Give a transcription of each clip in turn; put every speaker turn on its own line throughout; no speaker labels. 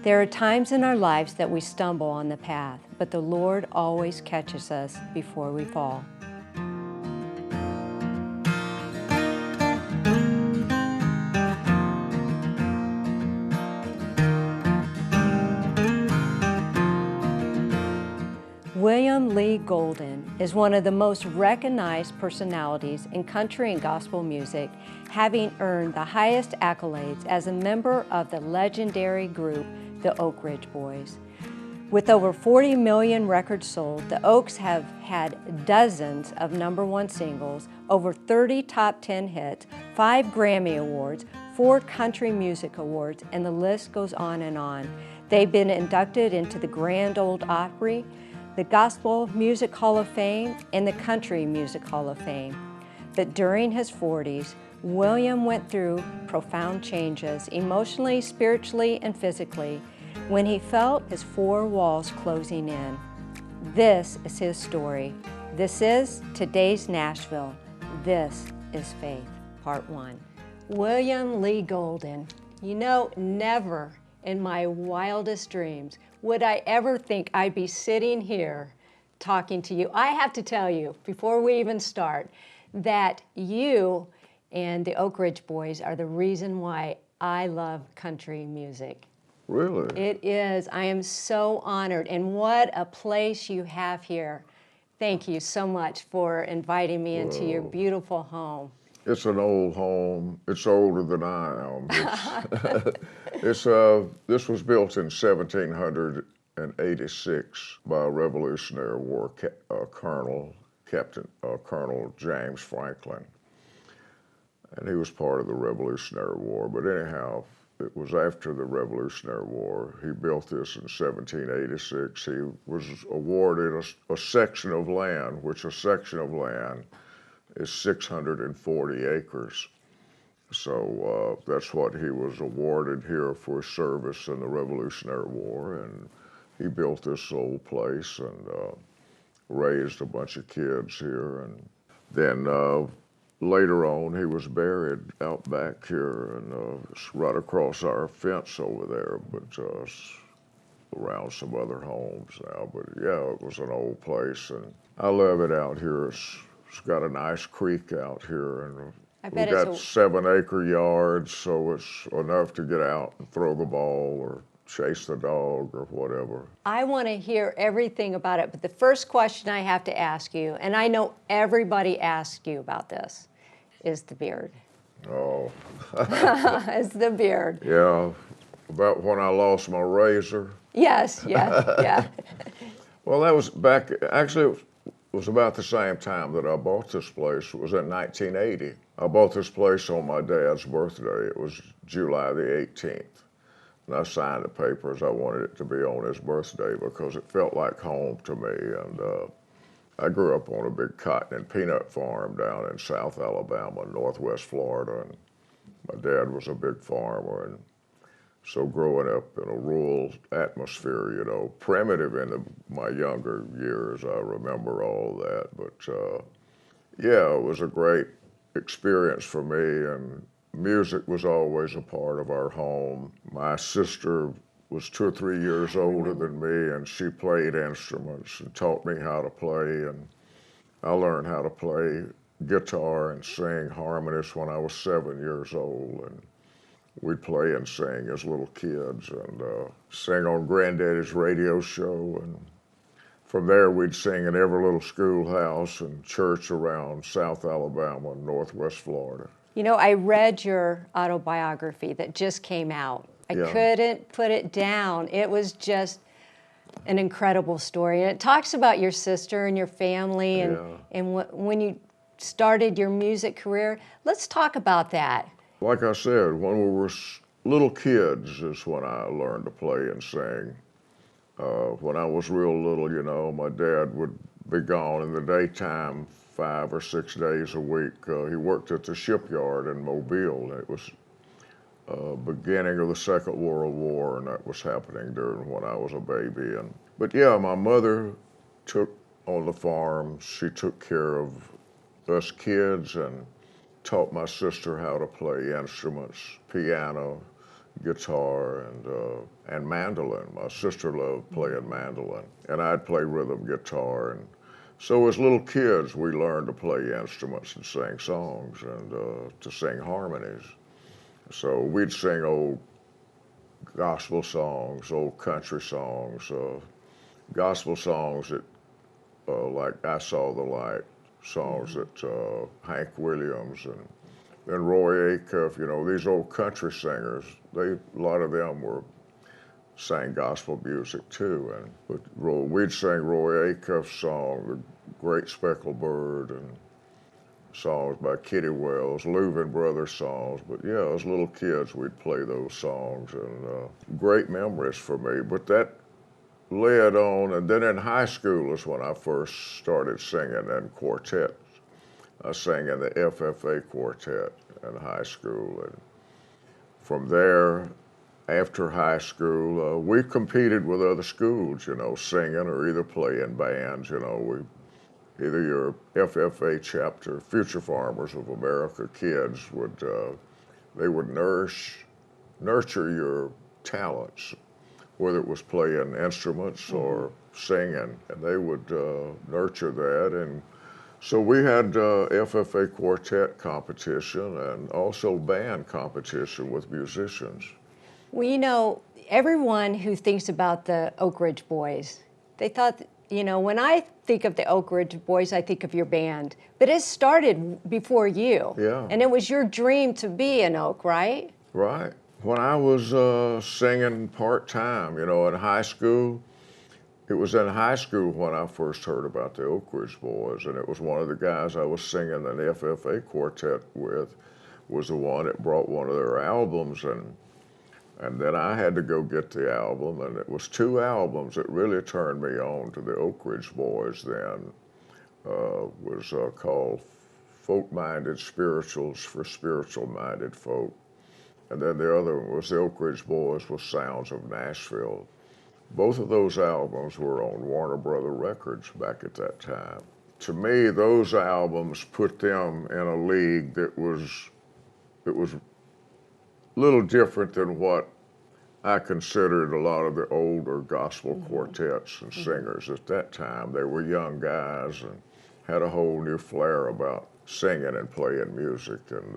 There are times in our lives that we stumble on the path, but the Lord always catches us before we fall. William Lee Golden is one of the most recognized personalities in country and gospel music, having earned the highest accolades as a member of the legendary group, the Oak Ridge Boys. With over 40 million records sold, the Oaks have had dozens of #1 singles, over 30 top 10 hits, 5 Grammy Awards, 4 Country Music Awards, and the list goes on and on. They've been inducted into the Grand Ole Opry, the Gospel Music Hall of Fame, and the Country Music Hall of Fame. But during his 40s, William went through profound changes, emotionally, spiritually, and physically, when he felt his 4 walls closing in. This is his story. This is today's Nashville. This is Faith, Part 1. William Lee Golden. You know, never in my wildest dreams would I ever think I'd be sitting here talking to you. I have to tell you, before we even start, that you and the Oak Ridge Boys are the reason why I love country music.
Really?
It is. I am so honored, and what a place you have here. Thank you so much for inviting me into your beautiful home.
It's an old home. It's older than I am. This was built in 1786 by a Revolutionary War Colonel James Franklin, and he was part of the Revolutionary War. But anyhow, it was after the Revolutionary War. He built this in 1786. He was awarded a section of land, which a section of land is 640 acres. So that's what he was awarded here for his service in the Revolutionary War. And he built this old place and raised a bunch of kids here. And then later on, he was buried out back here and it's right across our fence over there, but around some other homes now. But yeah, it was an old place, and I love it out here. It's got a nice creek out here, and we got 7-acre yards, so it's enough to get out and throw the ball or chase the dog or whatever.
I want to hear everything about it, but the first question I have to ask you, and I know everybody asks you about this, is the beard.
Oh.
It's the beard.
Yeah, about when I lost my razor.
Yes, yeah.
Well, that was back, actually, it was about the same time that I bought this place. It was in 1980. I bought this place on my dad's birthday. It was July the 18th. And I signed the papers. I wanted it to be on his birthday because it felt like home to me. And I grew up on a big cotton and peanut farm down in South Alabama, Northwest Florida. And my dad was a big farmer. And so growing up in a rural atmosphere, you know, primitive in my younger years, I remember all that. But yeah, it was a great experience for me, and music was always a part of our home. My sister was 2 or 3 years older than me, and she played instruments and taught me how to play, and I learned how to play guitar and sing harmonies when I was 7 years old. And we'd play and sing as little kids and sing on Granddaddy's radio show. And from there, we'd sing in every little schoolhouse and church around South Alabama and Northwest Florida.
You know, I read your autobiography that just came out. I couldn't put it down. It was just an incredible story. And it talks about your sister and your family and when you started your music career. Let's talk about that.
Like I said, when we were little kids is when I learned to play and sing. When I was real little, you know, my dad would be gone in the daytime 5 or 6 days a week. He worked at the shipyard in Mobile. It was beginning of the Second World War, and that was happening during when I was a baby. But yeah, my mother took on the farm. She took care of us kids and taught my sister how to play instruments, piano, guitar and mandolin. My sister loved playing mandolin, and I'd play rhythm guitar. And so as little kids, we learned to play instruments and sing songs and to sing harmonies. So we'd sing old gospel songs, old country songs, gospel songs that like I Saw the Light, songs that Hank Williams and Roy Acuff, you know, these old country singers, a lot of them sang gospel music too. But we'd sing Roy Acuff's song, The Great Speckled Bird, and songs by Kitty Wells, Louvin Brothers songs. But yeah, as little kids, we'd play those songs, and great memories for me. But that led on, and then in high school is when I first started singing in quartets. I sang in the FFA quartet in high school, and from there, after high school, we competed with other schools, you know, singing or either playing bands, you know. Either your FFA chapter, Future Farmers of America kids they would nurture your talents, whether it was playing instruments or singing, and they would nurture that. And so we had FFA quartet competition and also band competition with musicians.
Well, you know, everyone who thinks about the Oak Ridge Boys, they thought, you know, when I think of the Oak Ridge Boys, I think of your band. But it started before you.
Yeah.
And it was your dream to be an Oak, right?
Right. When I was singing part-time, you know, in high school, it was in high school when I first heard about the Oak Ridge Boys, and it was one of the guys I was singing an FFA quartet with was the one that brought one of their albums, and then I had to go get the album, and it was 2 albums that really turned me on to the Oak Ridge Boys then. Was called Folk-Minded Spirituals for Spiritual-Minded Folk. And then the other one was the Oak Ridge Boys with Sounds of Nashville. Both of those albums were on Warner Brother Records back at that time. To me, those albums put them in a league that was a little different than what I considered a lot of the older gospel quartets and singers at that time. They were young guys and had a whole new flair about singing and playing music, and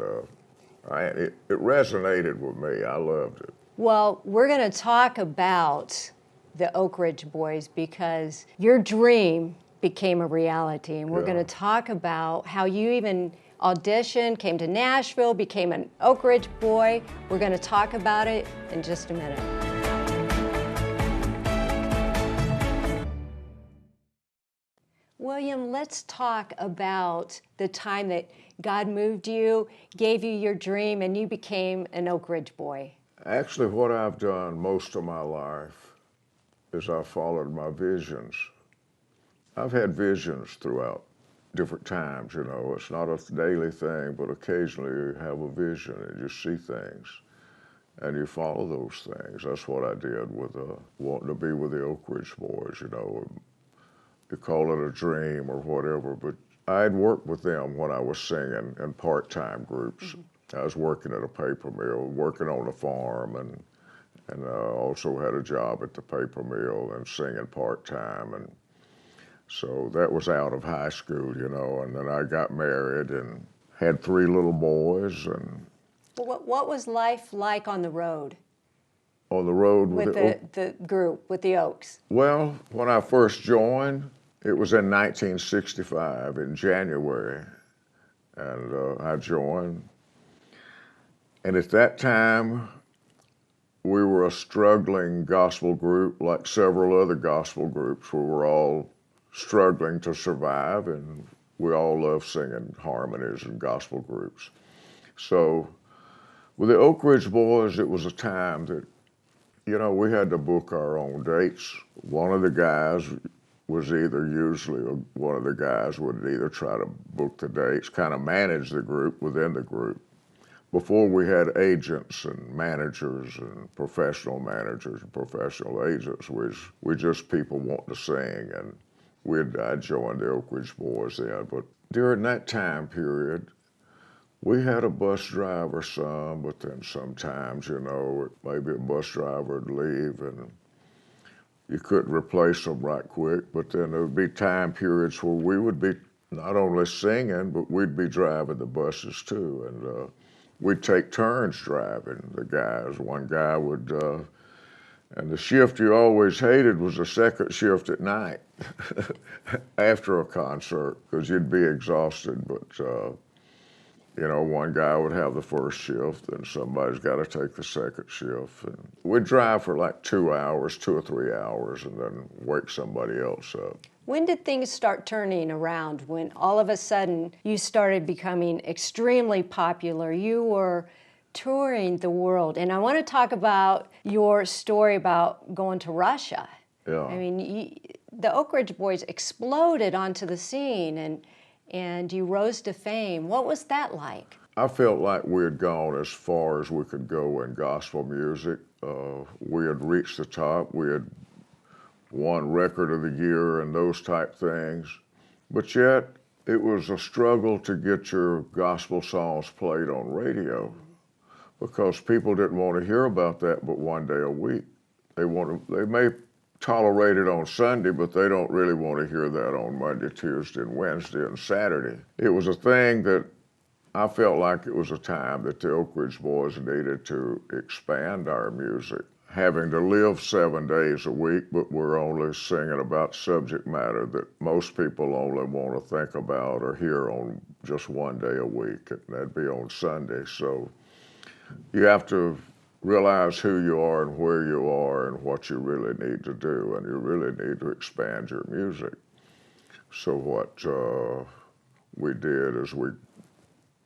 it resonated with me. I loved it.
Well, we're going to talk about the Oak Ridge Boys because your dream became a reality, and we're going to talk about how you even auditioned, came to Nashville, became an Oak Ridge boy. We're going to talk about it in just a minute. William, let's talk about the time that God moved you, gave you your dream, and you became an Oak Ridge boy.
Actually, what I've done most of my life is I've followed my visions. I've had visions throughout different times, you know. It's not a daily thing, but occasionally you have a vision and you see things and you follow those things. That's what I did with wanting to be with the Oak Ridge Boys, you know. You call it a dream or whatever, but I had worked with them when I was singing in part-time groups. I was working at a paper mill, working on a farm, and also had a job at the paper mill and singing part-time. And so that was out of high school, you know, and then I got married and had 3 little boys. And
What was life like on the road?
On the road
with the group, with the Oaks?
Well, when I first joined, it was in 1965, in January, and I joined. And at that time, we were a struggling gospel group, like several other gospel groups. We were all struggling to survive, and we all loved singing harmonies and gospel groups. So with the Oak Ridge Boys, it was a time that, you know, we had to book our own dates. One of the guys one of the guys would either try to book the dates, kind of manage the group within the group. Before we had agents and managers and professional agents, we just people wanting to sing, and I joined the Oak Ridge Boys then. But during that time period, We had a bus driver some, but then sometimes, maybe a bus driver would leave and you couldn't replace them right quick. But then there would be time periods where we would be not only singing, but we'd be driving the buses too. And we'd take turns driving the guys. One guy would, and the shift you always hated was the second shift at night after a concert, because you'd be exhausted. But one guy would have the first shift, and somebody's got to take the second shift. And we'd drive for like 2 hours, 2 or 3 hours, and then wake somebody else up.
When did things start turning around? When all of a sudden you started becoming extremely popular? You were touring the world. And I want to talk about your story about going to Russia.
Yeah.
I mean, the Oak Ridge Boys exploded onto the scene, and you rose to fame. What was that like?
I felt like we had gone as far as we could go in gospel music. We had reached the top. We had won Record of the Year and those type things. But yet, it was a struggle to get your gospel songs played on radio, because people didn't want to hear about that but one day a week. They may tolerate it on Sunday, but they don't really want to hear that on Monday, Tuesday, and Wednesday, and Saturday. It was a thing that I felt like it was a time that the Oak Ridge Boys needed to expand our music. Having to live 7 days a week, but we're only singing about subject matter that most people only want to think about or hear on just one day a week, and that'd be on Sunday. So you have to realize who you are and where you are and what you really need to do, and you really need to expand your music. So what we did is we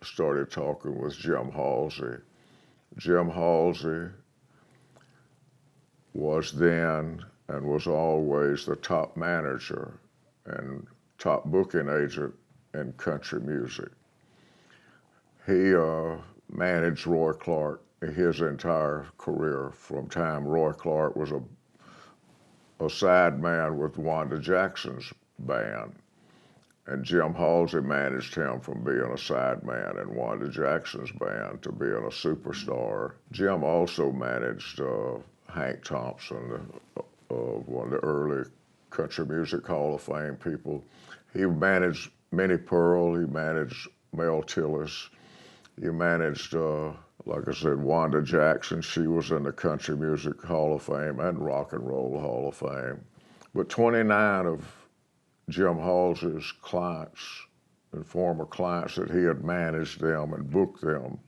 started talking with Jim Halsey. Jim Halsey was then and was always the top manager and top booking agent in country music. He managed Roy Clark his entire career, from time Roy Clark was a side man with Wanda Jackson's band, and Jim Halsey managed him from being a side man in Wanda Jackson's band to being a superstar. Jim also managed Hank Thompson, one of the early Country Music Hall of Fame people. He managed Minnie Pearl, he managed Mel Tillis, he managed, like I said, Wanda Jackson. She was in the Country Music Hall of Fame and Rock and Roll Hall of Fame. But 29 of Jim Halsey's clients and former clients that he had managed them and booked them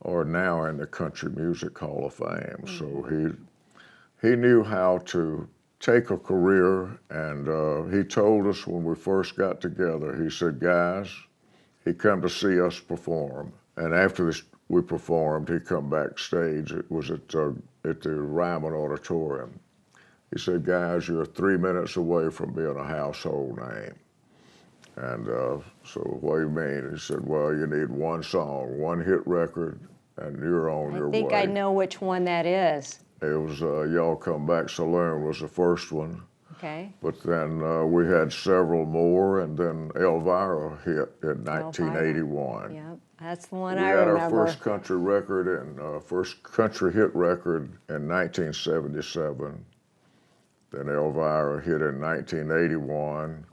are now in the Country Music Hall of Fame. So he knew how to take a career, and he told us when we first got together, he said, guys, he come to see us perform. And after we performed, he come backstage. It was at the Ryman Auditorium. He said, guys, you're 3 minutes away from being a household name. And so what do you mean? He said, well, you need one song, one hit record, and you're on your way.
I think I know which one that is.
It was Y'all Come Back Saloon was the first one.
Okay.
But then we had several more, and then Elvira hit in 1981.
Yep, that's the one
we
I
had
remember.
Our first country record and first country hit record in 1977. Then Elvira hit in 1981.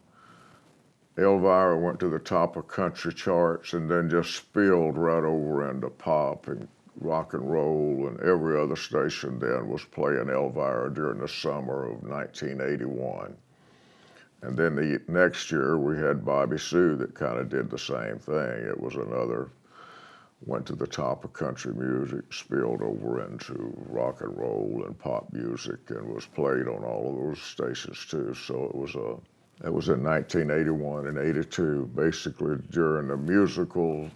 Elvira went to the top of country charts and then just spilled right over into pop and rock and roll, and every other station then was playing Elvira during the summer of 1981. And then the next year we had Bobby Sue that kind of did the same thing. It was went to the top of country music, spilled over into rock and roll and pop music, and was played on all of those stations too. So it was in 1981 and 82, basically during the musical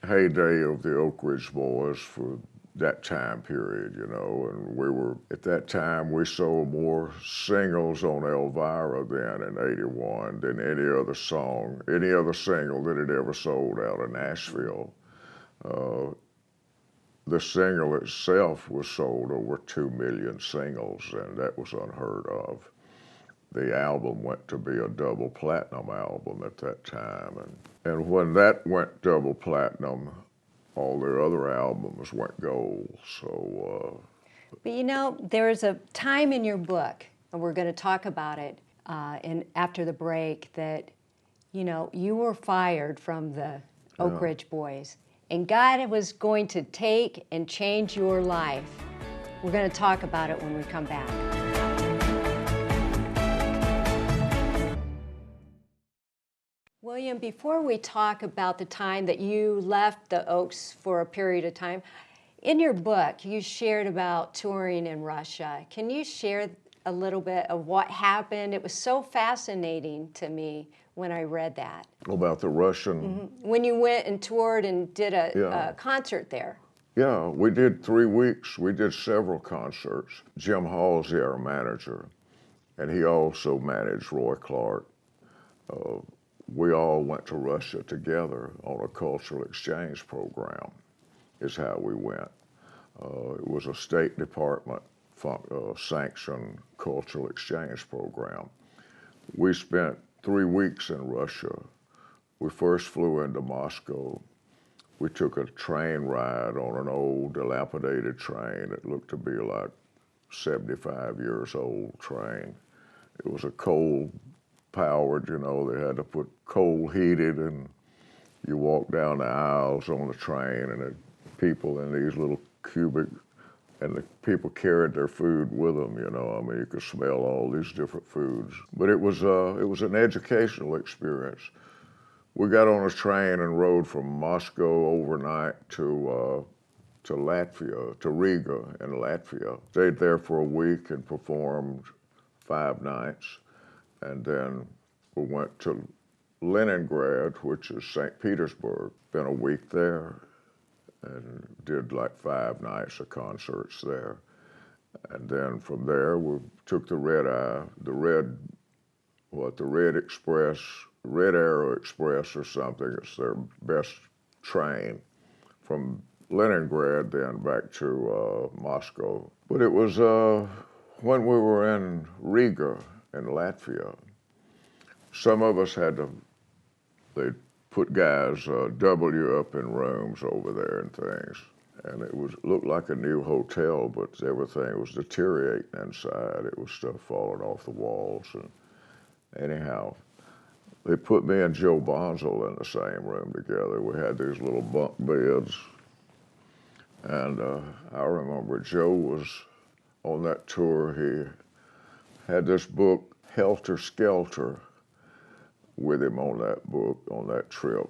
heyday of the Oak Ridge Boys for that time period, and we were, at that time, we sold more singles on Elvira then in 81 than any other single that had ever sold out of Nashville. The single itself was sold over 2 million singles, and that was unheard of. the album went to be a double platinum album at that time. And when that went double platinum, all their other albums went gold. So,
but you know, there is a time in your book, and we're going to talk about it after the break, that, you know, you were fired from the Oak Ridge Boys, and God was going to take and change your life. We're going to talk about it when we come back. William, before we talk about the time that you left the Oaks for a period of time, in your book, you shared about touring in Russia. Can you share a little bit of what happened? It was so fascinating to me when I read that.
about the Russian.
When you went and toured and did a concert there.
Yeah, we did 3 weeks. We did several concerts. Jim Halsey, our manager, and he also managed Roy Clark. We all went to Russia together on a cultural exchange program, is how we went. It was a State Department sanctioned cultural exchange program. We spent 3 weeks in Russia. We first flew into Moscow. We took a train ride on an old dilapidated train that looked to be like 75 years old train. It was a coal powered, you know, they had to put coal heated, and you walk down the aisles on the train, and the people in these little cubic, and the people carried their food with them, you know. I mean, you could smell all these different foods. But it was an educational experience. We got on a train and rode from Moscow overnight to Latvia, to Riga in Latvia. Stayed there for a week and performed 5 nights. And then we went to Leningrad, which is St. Petersburg. Spent a week there and did like 5 nights of concerts there. And then from there, we took the Red Express, Red Arrow Express or something. It's their best train from Leningrad then back to Moscow. But it was when we were in Riga in Latvia, some of us they put guys double you up in rooms over there and things. And it looked like a new hotel, but everything was deteriorating inside. It was stuff falling off the walls. And anyhow, they put me and Joe Bonzel in the same room together. We had these little bunk beds. And I remember Joe was on that tour. He had this book, Helter Skelter, with him on that book, on that trip.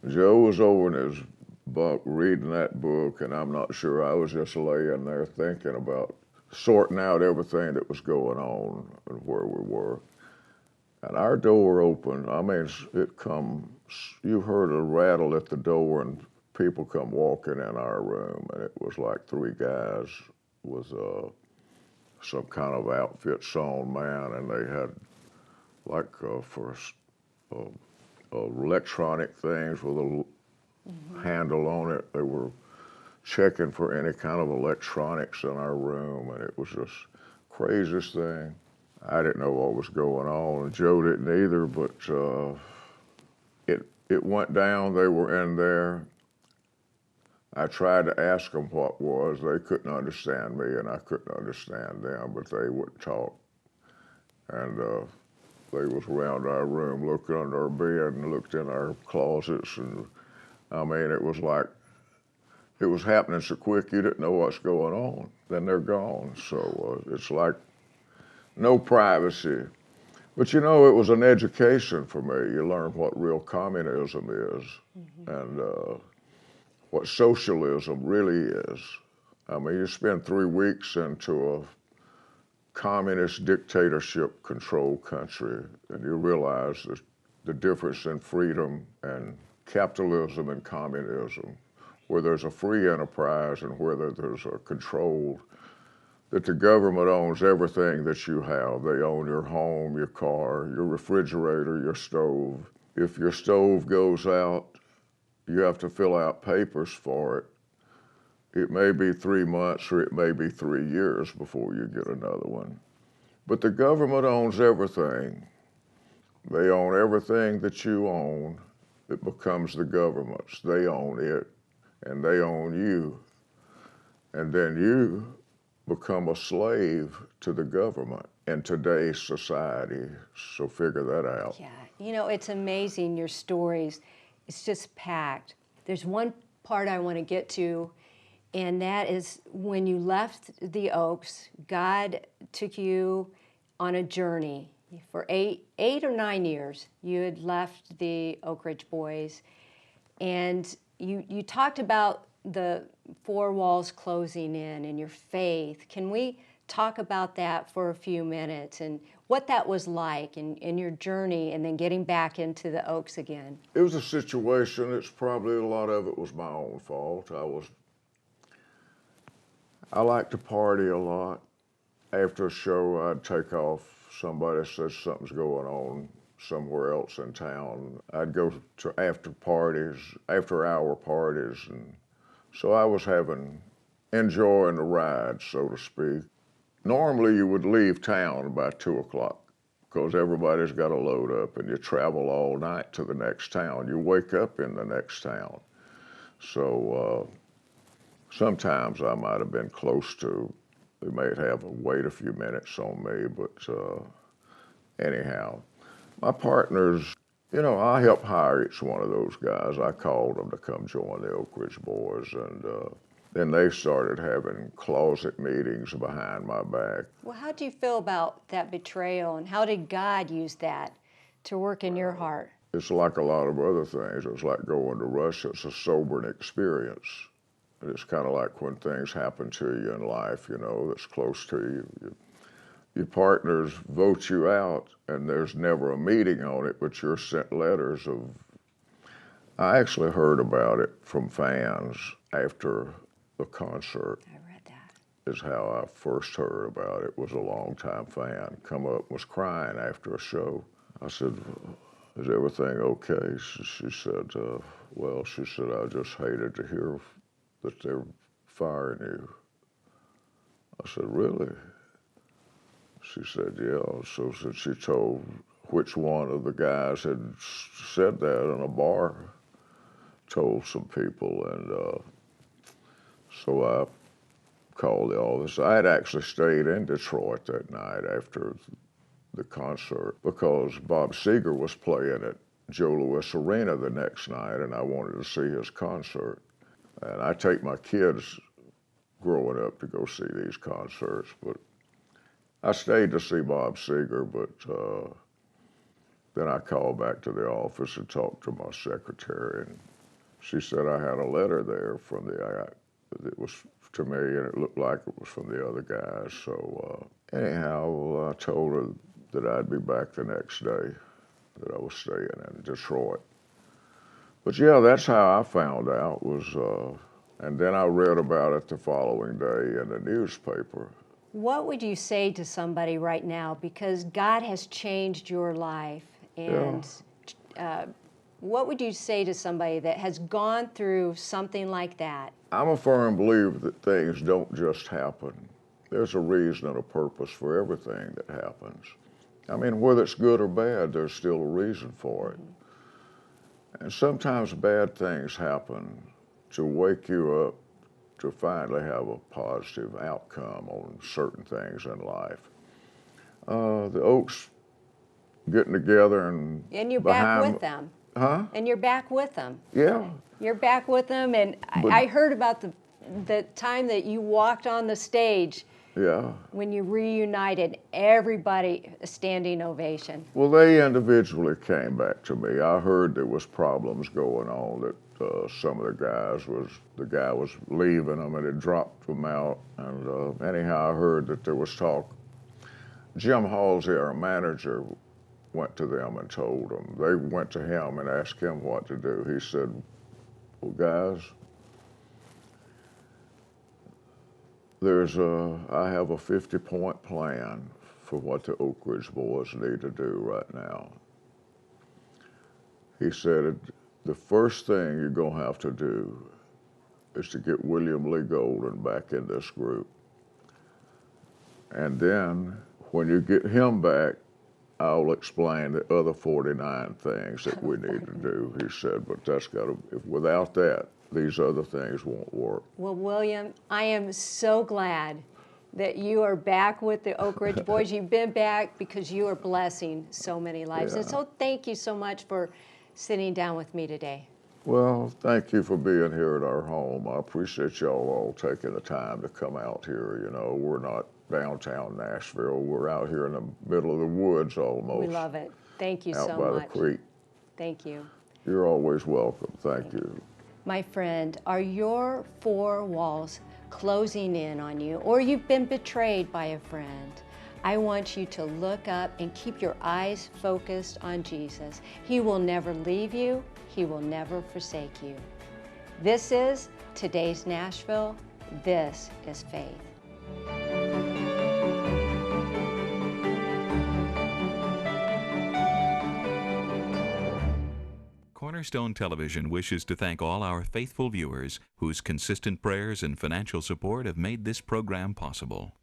Joe was over in his bunk reading that book, and I'm not sure, I was just laying there thinking about sorting out everything that was going on and where we were. And our door opened. I mean, you heard a rattle at the door and people come walking in our room, and it was like 3 guys with some kind of outfit sewn man, and they had like electronic things with a handle on it. They were checking for any kind of electronics in our room, and it was just craziest thing. I didn't know what was going on, and Joe didn't either, but it went down. They were in there. I tried to ask them what was. They couldn't understand me, and I couldn't understand them, but they wouldn't talk. And they was around our room, looked under our bed and looked in our closets, and I mean, it was like, it was happening so quick you didn't know what's going on. Then they're gone. So it's like no privacy. But you know, it was an education for me. You learn what real communism is and what socialism really is. I mean, you spend 3 weeks into a communist dictatorship controlled country and you realize the difference in freedom and capitalism and communism, where there's a free enterprise and where there's a controlled, that the government owns everything that you have. They own your home, your car, your refrigerator, your stove. If your stove goes out, you have to fill out papers for it. It may be 3 months or it may be 3 years before you get another one. But the government owns everything. They own everything that you own. It becomes the government's. They own it, and they own you. And then you become a slave to the government in today's society. So figure that out.
Yeah, you know, it's amazing, your stories. It's just packed. There's one part I want to get to, and that is when you left the Oaks, God took you on a journey. For eight or 9 years, you had left the Oak Ridge Boys, and you talked about the four walls closing in and your faith. Can we talk about that for a few minutes and what that was like in your journey and then getting back into the Oaks again?
It was a situation, it's probably a lot of it was my own fault. I like to party a lot. After a show, I'd take off. Somebody says something's going on somewhere else in town. I'd go to after hour parties. And so I was enjoying the ride, so to speak. Normally you would leave town by 2 o'clock because everybody's got to load up and you travel all night to the next town. You wake up in the next town. So sometimes I might have been close to, they may have wait a few minutes on me, but anyhow, my partners, you know, I helped hire each one of those guys. I called them to come join the Oak Ridge Boys, and then they started having closet meetings behind my back.
Well, how do you feel about that betrayal, and how did God use that to work in your heart?
It's like a lot of other things. It's like going to Russia. It's a sobering experience. It's kind of like when things happen to you in life, you know, that's close to you. Your partners vote you out, and there's never a meeting on it, but you're sent letters of. I actually heard about it from fans after the concert.
I read that.
Is how I first heard about it. Was a longtime fan come up, was crying after a show. I said, "Is everything okay?" She said, "Well," she said, "I just hated to hear that they're firing you." I said, "Really?" She said, "Yeah." So she told which one of the guys had said that in a bar, told some people, and so I called the office. I had actually stayed in Detroit that night after the concert because Bob Seger was playing at Joe Louis Arena the next night, and I wanted to see his concert. And I take my kids growing up to go see these concerts, but I stayed to see Bob Seger, but then I called back to the office and talked to my secretary, and she said I had a letter there from it was to me, and it looked like it was from the other guys. So anyhow, I told her that I'd be back the next day, that I was staying in Detroit. But yeah, that's how I found out and then I read about it the following day in the newspaper.
What would you say to somebody right now, because God has changed your life, and what would you say to somebody that has gone through something like that?
I'm a firm believer that things don't just happen. There's a reason and a purpose for everything that happens. I mean, whether it's good or bad, there's still a reason for it. And sometimes bad things happen to wake you up to finally have a positive outcome on certain things in life. The Oaks getting together and
you're back with them.
Huh?
And you're back with them.
Yeah.
You're back with them, and I heard about the time that you walked on the stage.
Yeah.
When you reunited, everybody a standing ovation.
Well, they individually came back to me. I heard there was problems going on, that some of the guy was leaving them and had dropped them out. And anyhow, I heard that there was talk. Jim Halsey, our manager, went to them and told them. They went to him and asked him what to do. He said, "Well, guys, I have a 50-point plan for what the Oak Ridge Boys need to do right now." He said, "The first thing you're going to have to do is to get William Lee Golden back in this group. And then when you get him back, I'll explain the other 49 things that we need to do, he said, but that's got to, without that, these other things won't work.
Well, William, I am so glad that you are back with the Oak Ridge Boys. You've been back because you are blessing so many lives. And so thank you so much for sitting down with me today.
Well, thank you for being here at our home. I appreciate y'all all taking the time to come out here. You know, we're not downtown Nashville. We're out here in the middle of the woods almost.
We love it. Thank you
out
so
by
much.
the creek.
Thank you.
You're always welcome. Thank you.
My friend, are your four walls closing in on you, or you've been betrayed by a friend? I want you to look up and keep your eyes focused on Jesus. He will never leave you. He will never forsake you. This is today's Nashville. This is faith.
Cornerstone Television wishes to thank all our faithful viewers whose consistent prayers and financial support have made this program possible.